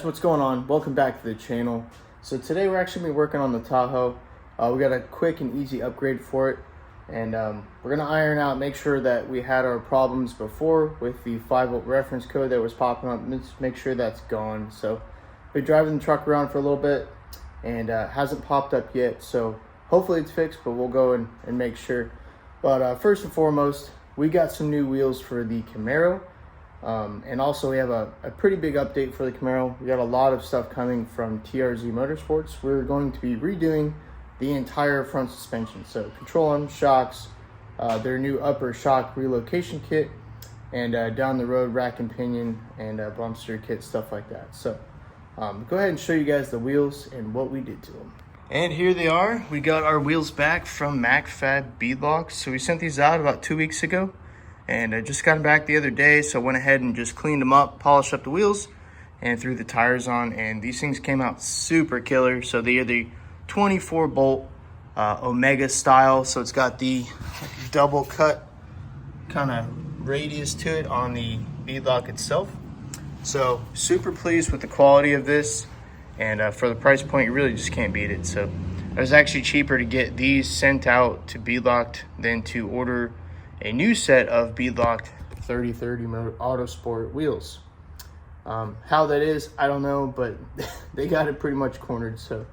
what's going on? Welcome back to the channel. So today we're actually working on the Tahoe. We got a quick and easy upgrade for it, and we're gonna iron out, make sure that we had our problems before with the 5-volt reference code that was popping up. Let's make sure that's gone. So been driving the truck around for a little bit and hasn't popped up yet, so hopefully it's fixed, but we'll go and make sure. But first and foremost, we got some new wheels for the Camaro. And also we have a pretty big update for the Camaro. We got a lot of stuff coming from TRZ Motorsports. We're going to be redoing the entire front suspension. So control arms, shocks, their new upper shock relocation kit, and down the road rack and pinion and bump steer kit, stuff like that. So go ahead and show you guys the wheels and what we did to them. And here they are. We got our wheels back from MacFab Beadlocks. So we sent these out about 2 weeks ago. And I just got them back the other day, so I went ahead and just cleaned them up, polished up the wheels, and threw the tires on. And these things came out super killer. So they are the 24 bolt Omega style. So it's got the double cut kind of radius to it on the beadlock itself. So super pleased with the quality of this. And for the price point, you really just can't beat it. So it was actually cheaper to get these sent out to Beadlocked than to order a new set of Beadlocked 3030 Autosport wheels. How that is, I don't know, but they got it pretty much cornered. So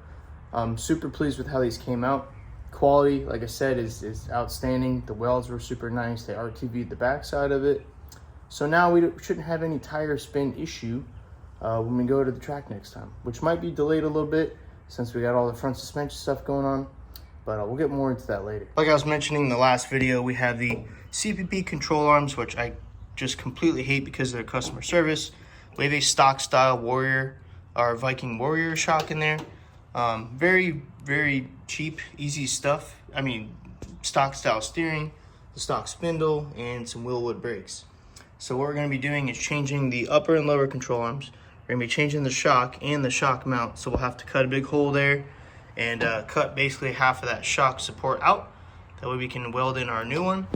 I'm super pleased with how these came out. Quality, like I said, is outstanding. The welds were super nice. They RTV'd the backside of it. So now we shouldn't have any tire spin issue when we go to the track next time, which might be delayed a little bit since we got all the front suspension stuff going on. But we'll get more into that later. Like I was mentioning in the last video, we have the CPP control arms, which I just completely hate because of their customer service. We have a stock style Warrior or Viking Warrior shock in there. Very, very cheap, easy stuff. I mean, stock style steering, the stock spindle, and some Willwood brakes. So what we're going to be doing is changing the upper and lower control arms. We're going to be changing the shock and the shock mount. So we'll have to cut a big hole there and cut basically half of that shock support out. That way we can weld in our new one.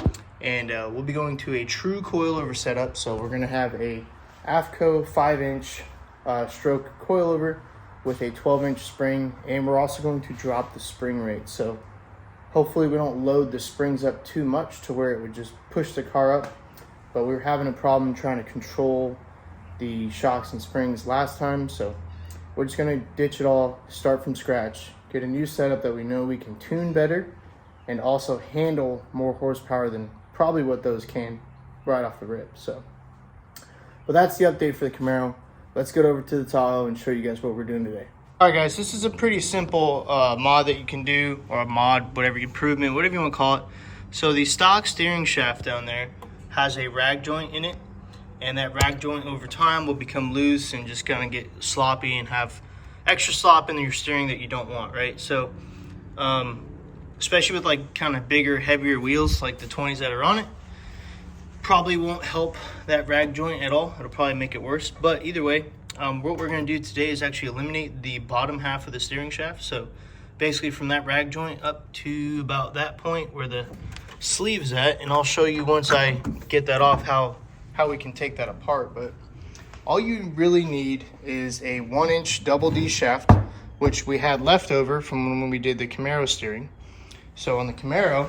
And we'll be going to a true coilover setup. So we're going to have a AFCO 5-inch stroke coilover with a 12-inch spring. And we're also going to drop the spring rate. So hopefully we don't load the springs up too much to where it would just push the car up. But we were having a problem trying to control the shocks and springs last time. So we're just going to ditch it all, start from scratch, get a new setup that we know we can tune better and also handle more horsepower than probably what those can right off the rip. So, but that's the update for the Camaro. Let's get over to the Tahoe and show you guys what we're doing today. All right, guys, this is a pretty simple mod that you can do, or a mod, whatever, improvement, whatever you want to call it. So the stock steering shaft down there has a rag joint in it, and that rag joint over time will become loose and just kind of get sloppy and have extra slop in your steering that you don't want, right? So especially with like kind of bigger, heavier wheels like the 20s that are on it, probably won't help that rag joint at all. It'll probably make it worse. But either way, what we're going to do today is actually eliminate the bottom half of the steering shaft. So basically from that rag joint up to about that point where the sleeve's at, and I'll show you once I get that off how we can take that apart. But all you really need is a 1-inch double D shaft, which we had left over from when we did the Camaro steering. So on the Camaro,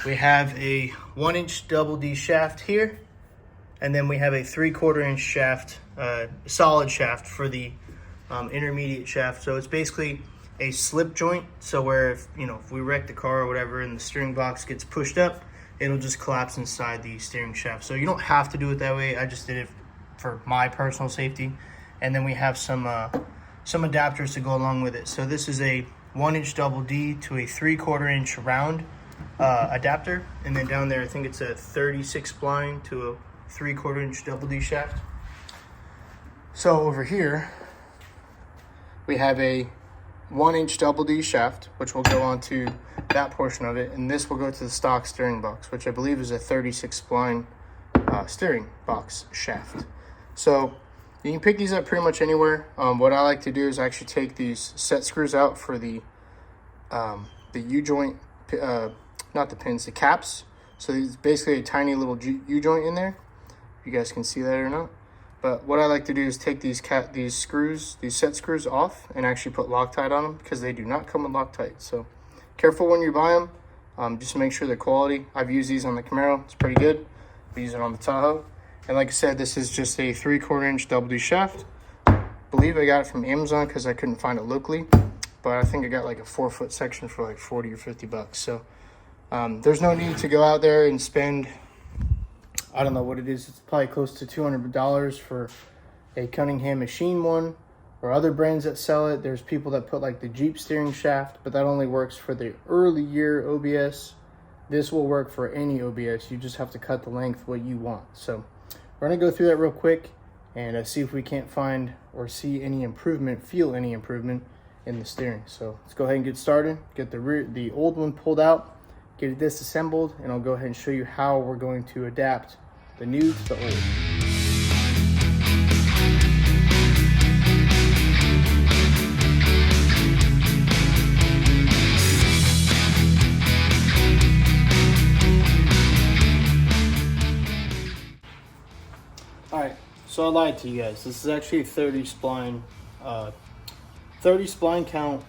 we have a 1-inch double D shaft here, and then we have a 3/4 inch shaft, solid shaft for the intermediate shaft. So it's basically a slip joint. So where if we wreck the car or whatever and the steering box gets pushed up, it'll just collapse inside the steering shaft. So you don't have to do it that way. I just did it for my personal safety. And then we have some adapters to go along with it. So this is a 1-inch double D to a 3/4 inch round adapter. And then down there, I think it's a 36 spline to a 3/4 inch double D shaft. So over here, we have a 1-inch double D shaft, which will go onto that portion of it, and this will go to the stock steering box, which I believe is a 36 spline steering box shaft. So you can pick these up pretty much anywhere. What I like to do is actually take these set screws out for the U-joint, not the pins, the caps. So there's basically a tiny little U-joint in there. If you guys can see that or not. But what I like to do is take these set screws off and actually put Loctite on them, because they do not come with Loctite. So careful when you buy them. Just make sure they're quality. I've used these on the Camaro. It's pretty good. I use it on the Tahoe. And like I said, this is just a 3/4 inch double D shaft. I believe I got it from Amazon because I couldn't find it locally. But I think I got like a 4-foot section for like 40 or 50 bucks. So there's no need to go out there and spend, I don't know what it is. It's probably close to $200 for a Cunningham machine one, or other brands that sell it. There's people that put like the Jeep steering shaft, but that only works for the early year OBS. This will work for any OBS. You just have to cut the length what you want. So we're gonna go through that real quick and see if we can't find or see any improvement, feel any improvement in the steering. So let's go ahead and get started. Get the old one pulled out, get it disassembled, and I'll go ahead and show you how we're going to adapt the new to the old. All right, so I lied to you guys. This is actually a 30 spline count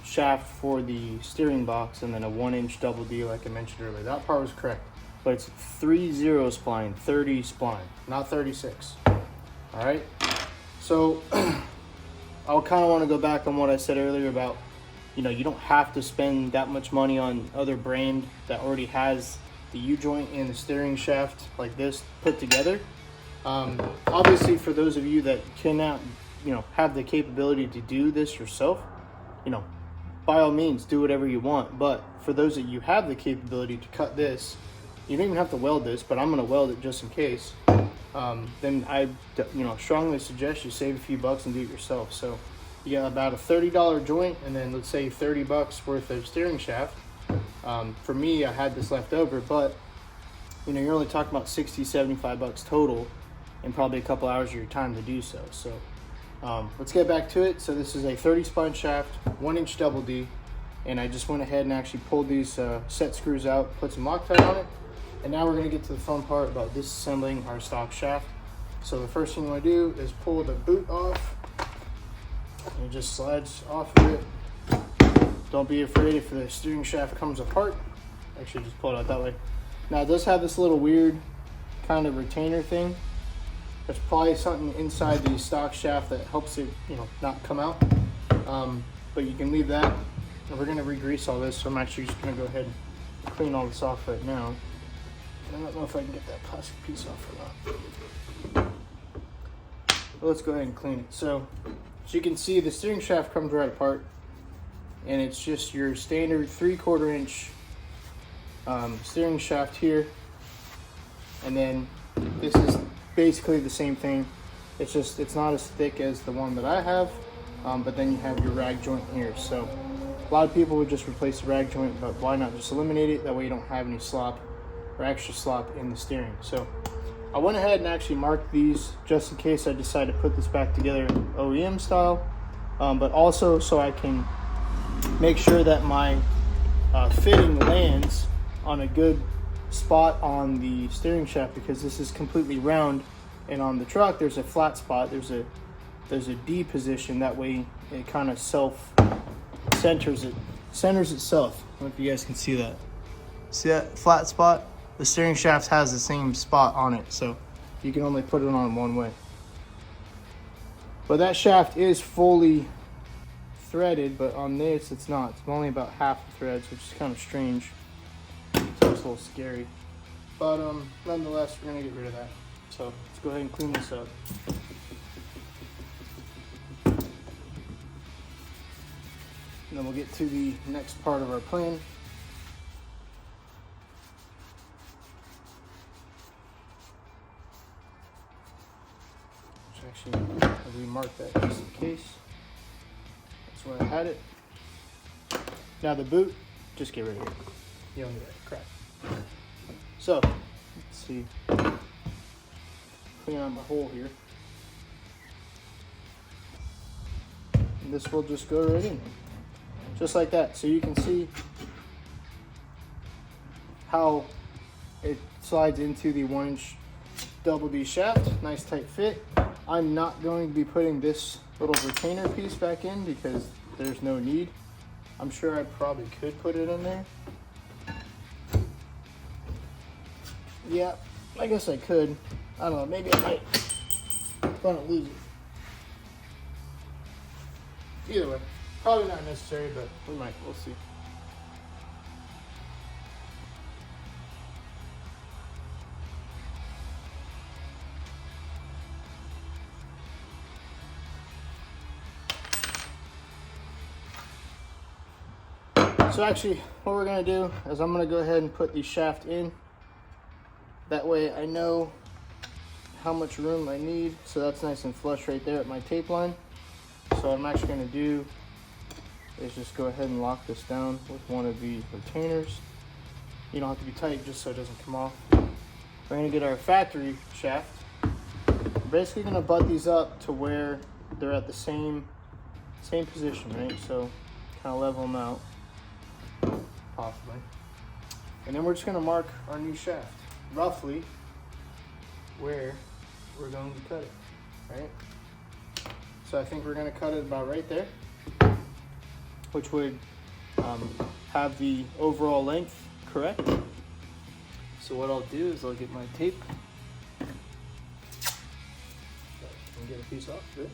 shaft for the steering box, and then a 1-inch double D like I mentioned earlier. That part was correct, but it's 30 spline, 30 spline, not 36. All right, so I'll kind of want to go back on what I said earlier about, you know, you don't have to spend that much money on other brand that already has the U-joint and the steering shaft like this put together. Obviously, for those of you that cannot, you know, have the capability to do this yourself, you know, by all means, do whatever you want. But for those that you have the capability to cut this, you don't even have to weld this, but I'm going to weld it just in case. Then I, you know, strongly suggest you save a few bucks and do it yourself. So you got about a $30 joint, and then let's say 30 bucks worth of steering shaft. For me, I had this left over, but you know, you're only talking about 60, 75 bucks total, and probably a couple hours of your time to do so. So let's get back to it. So this is a 30 spline shaft, 1-inch double D, and I just went ahead and actually pulled these set screws out, put some Loctite on it, and now we're gonna get to the fun part about disassembling our stock shaft. So the first thing you wanna do is pull the boot off, and it just slides off of it. Don't be afraid if the steering shaft comes apart. Actually, just pull it out that way. Now it does have this little weird kind of retainer thing. There's probably something inside the stock shaft that helps it, you know, not come out. But you can leave that. And we're gonna re-grease all this, so I'm actually just gonna go ahead and clean all this off right now. I don't know if I can get that plastic piece off or not. But let's go ahead and clean it. So, as you can see, the steering shaft comes right apart, and it's just your standard 3/4 inch steering shaft here, and then this is basically the same thing. It's just, it's not as thick as the one that I have, but then you have your rag joint here. So a lot of people would just replace the rag joint, but why not just eliminate it? That way you don't have any slop or extra slop in the steering. So I went ahead and actually marked these just in case I decide to put this back together OEM style, but also so I can make sure that my fitting lands on a good spot on the steering shaft, because this is completely round, and on the truck there's a flat spot. There's a D position. That way it kind of centers itself. I don't know if you guys can see that. See that flat spot? The steering shaft has the same spot on it, so you can only put it on one way. But that shaft is fully threaded, but on this it's not. It's only about half the threads, which is kind of strange. So it's a little scary, but nonetheless, we're gonna get rid of that. So let's go ahead and clean this up. And then we'll get to the next part of our plan. Which actually, I'll remark that just in case. That's where I had it. Now the boot, just get rid of it. You don't need that crap. So, let's see. Clean out my hole here. And this will just go right in. Just like that. So you can see how it slides into the 1-inch double D shaft. Nice tight fit. I'm not going to be putting this little retainer piece back in because there's no need. I'm sure I probably could put it in there. Yeah, I guess I could. I don't know, maybe I might want to lose it. Either way, probably not necessary, but we might, we'll see. So actually, what we're gonna do is I'm gonna go ahead and put the shaft in. That way I know how much room I need. So that's nice and flush right there at my tape line. So what I'm actually gonna do is just go ahead and lock this down with one of the retainers. You don't have to be tight just so it doesn't come off. We're gonna get our factory shaft. We're basically gonna butt these up to where they're at the same position, right? So kind of level them out. Possibly. And then we're just going to mark our new shaft, roughly where we're going to cut it, right? So I think we're going to cut it about right there, which would have the overall length correct. So what I'll do is I'll get my tape and get a piece off. Good.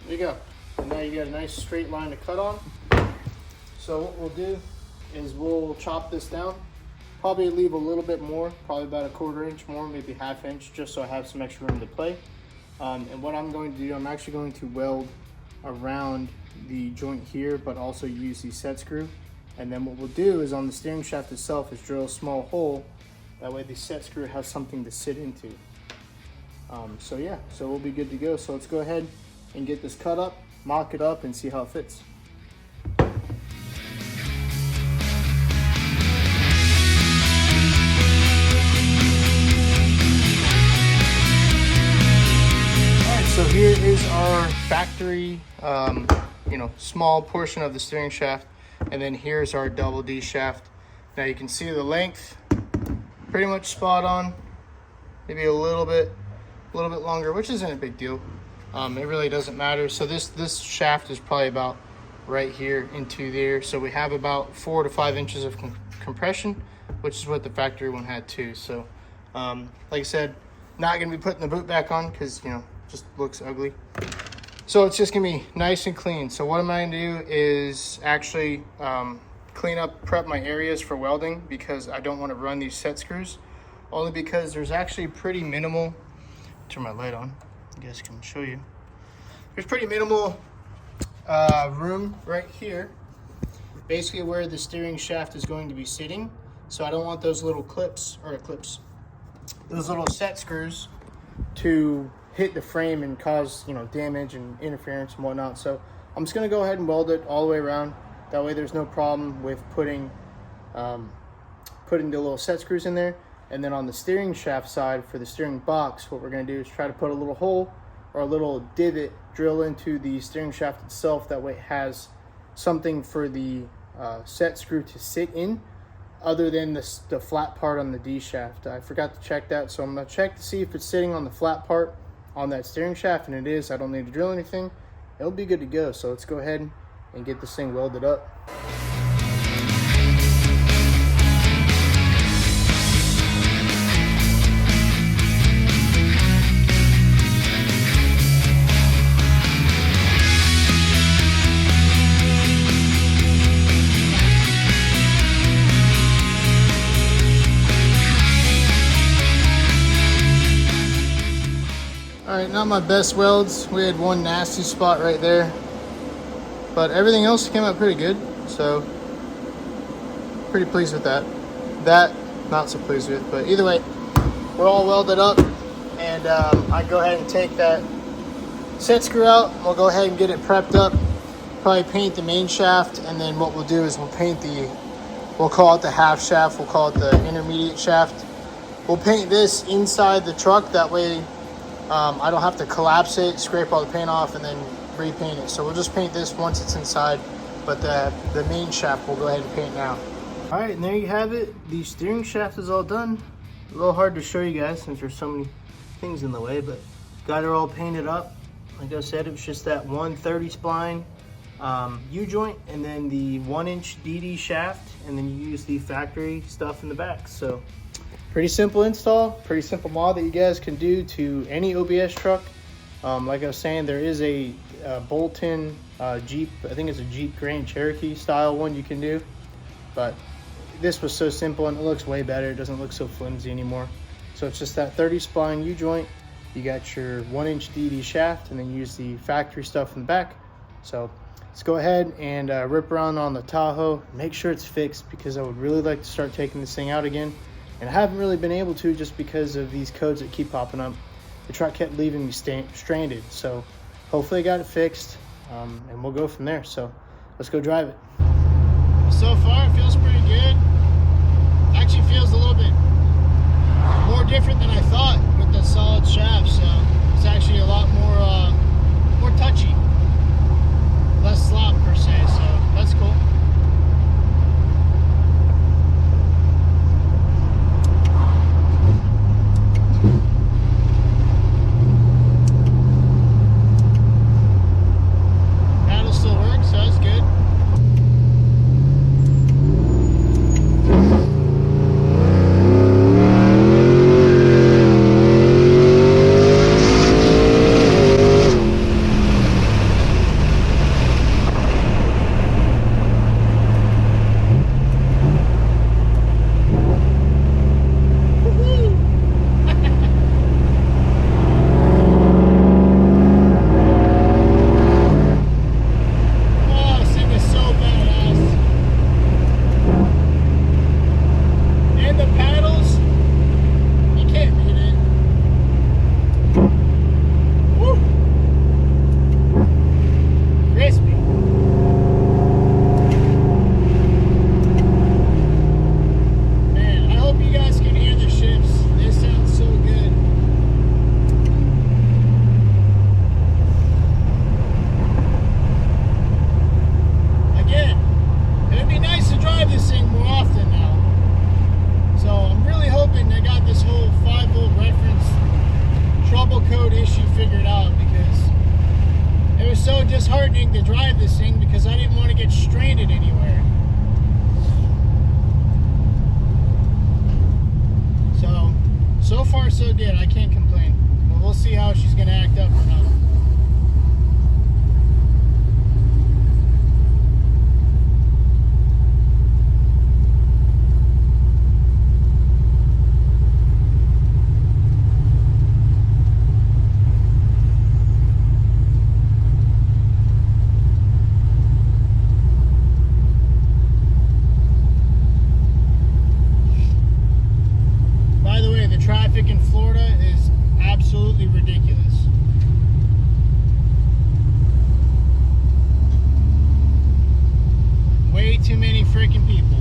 There you go. And now you got a nice straight line to cut on. So what we'll do is we'll chop this down. Probably leave a little bit more, probably about a 1/4 inch more, maybe 1/2 inch, just so I have some extra room to play. And what I'm going to do, I'm actually going to weld around the joint here, but also use the set screw. And then what we'll do is on the steering shaft itself is drill a small hole. That way the set screw has something to sit into. So yeah, so we'll be good to go. So let's go ahead and get this cut up, mock it up, and see how it fits. Alright, so here is our factory, small portion of the steering shaft, and then here's our double D shaft. Now you can see the length, pretty much spot on, maybe a little bit longer, which isn't a big deal. It really doesn't matter. So this shaft is probably about right here into there. So we have about 4 to 5 inches of compression, which is what the factory one had too. So like I said, not gonna be putting the boot back on because just looks ugly. So it's just gonna be nice and clean. So what I'm gonna do is actually prep my areas for welding, because I don't want to run these set screws, only because there's actually pretty minimal, turn my light on, I guess I can show you. There's pretty minimal room right here, basically where the steering shaft is going to be sitting. So I don't want those little those little set screws to hit the frame and cause damage and interference and whatnot. So I'm just gonna go ahead and weld it all the way around. That way there's no problem with putting the little set screws in there. And then on the steering shaft side, for the steering box, what we're gonna do is try to put a little hole or a little divot drill into the steering shaft itself. That way it has something for the set screw to sit in, other than the flat part on the D shaft. I forgot to check that, so I'm gonna check to see if it's sitting on the flat part on that steering shaft, and it is. I don't need to drill anything. It'll be good to go. So let's go ahead and get this thing welded up. All right, not my best welds. We had one nasty spot right there, but everything else came out pretty good. So pretty pleased with that. That, not so pleased with, but either way, we're all welded up, and I go ahead and take that set screw out. We'll go ahead and get it prepped up, probably paint the main shaft, and then what we'll do is we'll paint we'll call it the half shaft, we'll call it the intermediate shaft. We'll paint this inside the truck, that way I don't have to collapse it, scrape all the paint off, and then repaint it. So we'll just paint this once it's inside, but the main shaft we'll go ahead and paint now. All right, and there you have it. The steering shaft is all done. A little hard to show you guys since there's so many things in the way, but got it all painted up. Like I said, it was just that 130 spline U-joint, and then the 1-inch DD shaft, and then you use the factory stuff in the back. So pretty simple install, pretty simple mod that you guys can do to any OBS truck. Like I was saying, there is a bolt-in Jeep, I think it's a Jeep Grand Cherokee style one you can do, but this was so simple and it looks way better. It doesn't look so flimsy anymore. So it's just that 30 spline U-joint. You got your 1-inch DD shaft, and then you use the factory stuff in the back. So let's go ahead and rip around on the Tahoe. Make sure it's fixed, because I would really like to start taking this thing out again. And I haven't really been able to, just because of these codes that keep popping up. The truck kept leaving me stranded. So hopefully I got it fixed, and we'll go from there. So let's go drive it. So far it feels pretty good. Actually feels a little bit more different than I thought with the solid shaft. So it's actually a lot more touchy, less slop per se. So that's cool. Paddle still works, so that's good. So disheartening to drive this thing because I didn't want to get stranded anywhere. So far so good. I can't complain. But we'll see how she's going to act up or not. Traffic in Florida is absolutely ridiculous. Way too many freaking people.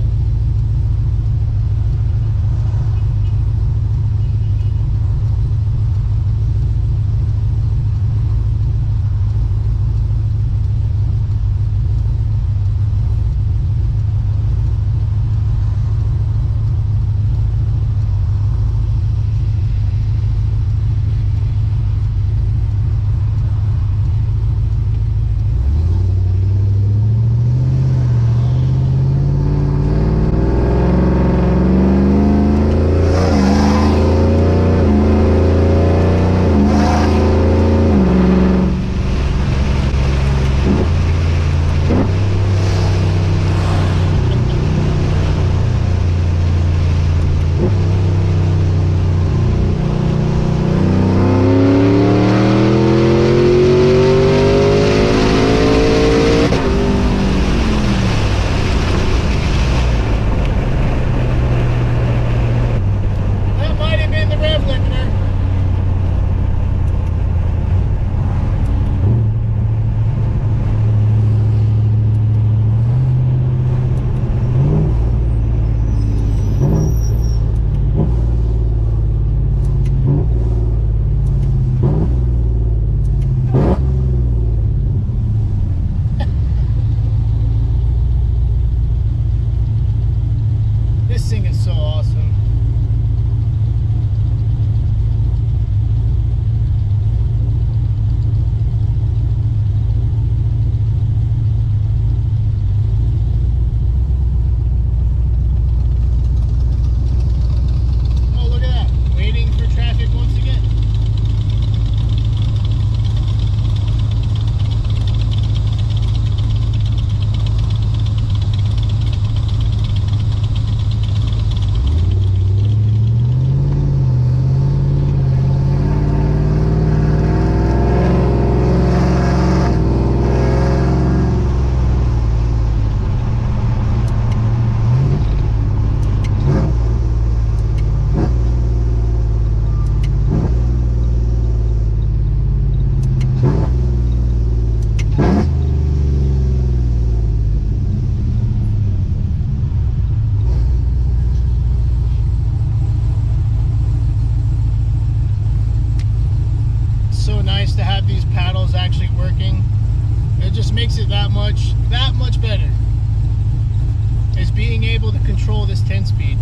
control this 10-speed.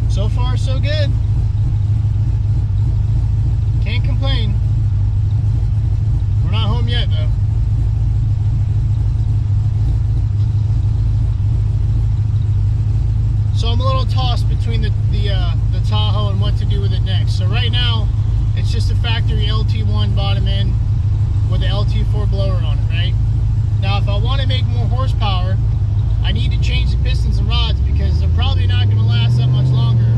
So far, so good. Can't complain. We're not home yet, though. So I'm a little tossed between the Tahoe and what to do with it next. So right now, it's just a factory LT1 bottom end with an LT4 blower on it, right? Now, if I want to make more horsepower, I need to change the pistons and rods because they're probably not going to last that much longer.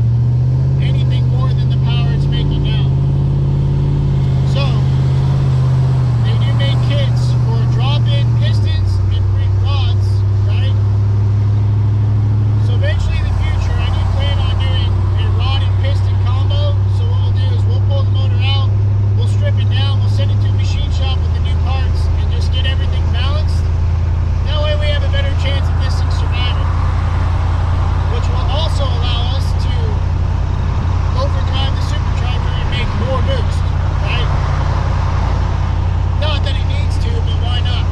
Anything more than the power it's making now. So, they do make kits for drop-in pistons and rods, right? So eventually in the future, I do plan on doing a rod and piston combo. So what we'll do is we'll pull the motor out, we'll strip it down, we'll send it to a machine shop with the new parts and just get everything balanced. That way we have a better chance of this thing surviving, which will also allow us to overdrive the supercharger and make more boost, right? Not that it needs to, but why not?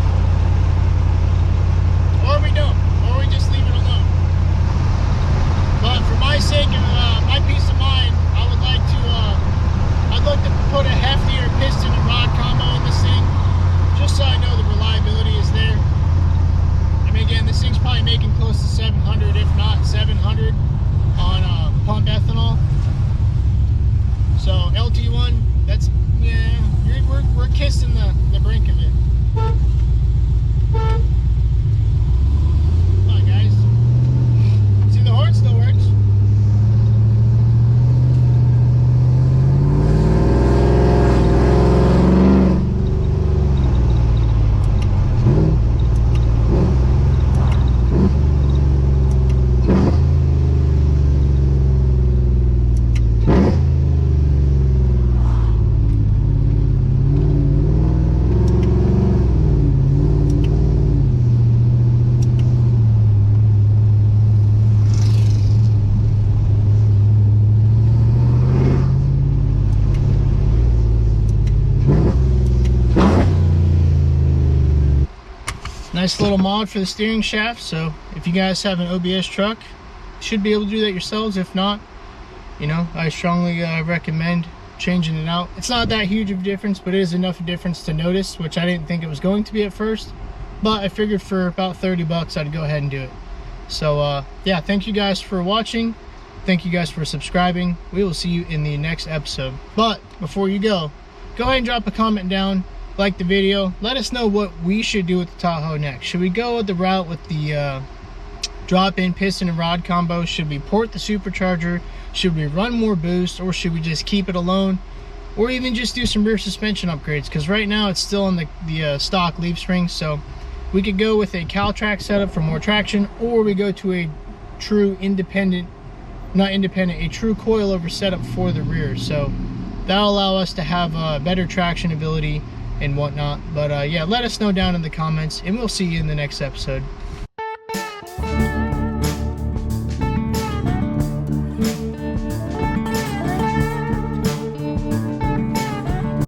Or we don't, or we just leave it alone. But for my sake and my peace of mind, I would like to, I'd like to put a heftier piston and rod combo in this thing, just so I know the reliability is there. I mean, again, this thing's probably making close to 700, if not 700, on pump ethanol. So LT1, that's, yeah, we're kissing the brink of it. Come on, guys. See, the horn still works. Nice little mod for the steering shaft. So if you guys have an OBS truck, you should be able to do that yourselves. If not, you know, I strongly recommend changing it out. It's not that huge of a difference, but it is enough difference to notice, which I didn't think it was going to be at first, but I figured for about 30 bucks I'd go ahead and do it. So yeah, thank you guys for watching. Thank you guys for subscribing. We will see you in the next episode. But before you go ahead and drop a comment down, like the video, let us know what we should do with the Tahoe next. Should we go the route with the drop-in piston and rod combo? Should we port the supercharger? Should we run more boost, or should we just keep it alone, or even just do some rear suspension upgrades? Because right now it's still on the stock leaf springs. So we could go with a Caltrack setup for more traction, or we go to a true a true coilover setup for the rear. So that'll allow us to have better traction ability and whatnot. But yeah, let us know down in the comments, and we'll see you in the next episode.